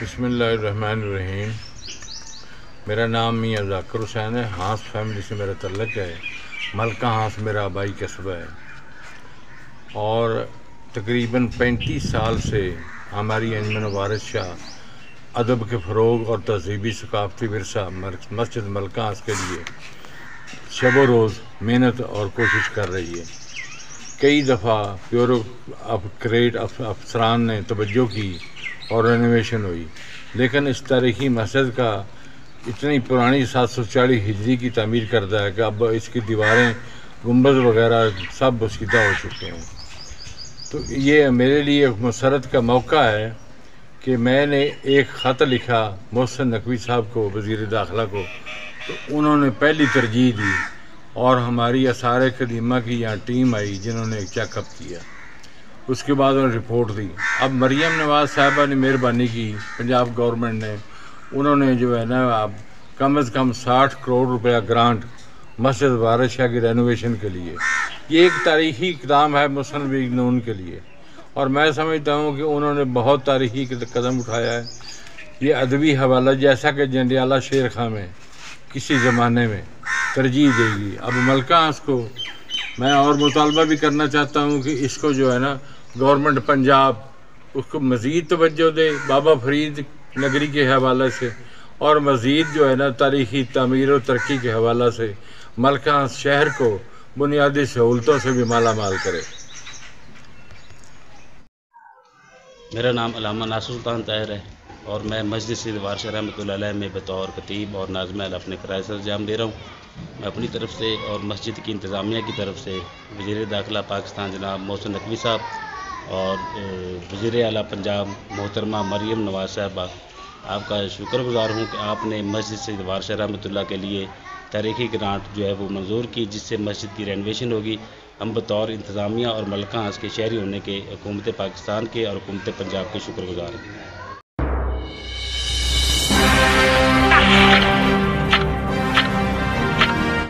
بسم اللہ الرحمن الرحیم۔ میرا نام میاں ذاکر حسین ہے۔ ہانس فیملی سے میرا تعلق ہے۔ ملکہ ہانس میرا آبائی قصبہ ہے اور تقریباً 35 سال سے ہماری انجمن وارث شاہ ادب کے فروغ اور تہذیبی ثقافتی ورثہ مسجد ملکہ ہانس کے لیے شب و روز محنت اور کوشش کر رہی ہے۔ کئی دفعہ بیوروکریٹ افسران نے توجہ کی اور رینوویشن ہوئی، لیکن اس تاریخی مسجد کا اتنی پرانی 740 ہجری کی تعمیر کردہ ہے کہ اب اس کی دیواریں، گنبد وغیرہ سب بسیدہ ہو چکے ہیں۔ تو یہ میرے لیے ایک مسرت کا موقع ہے کہ میں نے ایک خط لکھا محسن نقوی صاحب کو، وزیر داخلہ کو، تو انہوں نے پہلی ترجیح دی اور ہماری آثار قدیمہ کی یہاں ٹیم آئی جنہوں نے ایک چیک اپ کیا۔ اس کے بعد انہوں نے رپورٹ دی۔ اب مریم نواز صاحبہ نے مہربانی کی، پنجاب گورنمنٹ نے، انہوں نے جو ہے نا اب کم از کم 60 کروڑ روپیہ گرانٹ مسجد وارث شاہ کی رینوویشن کے لیے۔ یہ ایک تاریخی اقدام ہے مسلم لیگ نون کے لیے اور میں سمجھتا ہوں کہ انہوں نے بہت تاریخی قدم اٹھایا ہے۔ یہ ادبی حوالہ جیسا کہ جنڈیالہ شیر خاں میں کسی زمانے میں ترجیح دے گی، اب ملکہ ہانس کو میں اور مطالبہ بھی کرنا چاہتا ہوں کہ اس کو جو ہے نا گورنمنٹ پنجاب اس کو مزید توجہ دے بابا فرید نگری کے حوالے سے، اور مزید جو ہے نا تاریخی تعمیر و ترقی کے حوالہ سے ملکہ ہانس شہر کو بنیادی سہولتوں سے بھی مالا مال کرے۔ میرا نام علامہ ناصر سلطان طاہر ہے اور میں مسجد سید وارث شاہ رحمۃ اللہ علیہ میں بطور خطیب اور ناظم اپنے فرائض انجام دے رہا ہوں۔ میں اپنی طرف سے اور مسجد کی انتظامیہ کی طرف سے وزیر داخلہ پاکستان جناب محسن نقوی صاحب اور وزیر اعلیٰ پنجاب محترمہ مریم نواز صاحبہ، آپ کا شکر گزار ہوں کہ آپ نے مسجد سید وارث شاہ رحمۃ اللہ کے لیے تاریخی گرانٹ جو ہے وہ منظور کی، جس سے مسجد کی رینوویشن ہوگی۔ ہم بطور انتظامیہ اور ملکہ ہانس کے شہری ہونے کے حکومت پاکستان کے اور حکومت پنجاب کے شکر گزار ہیں۔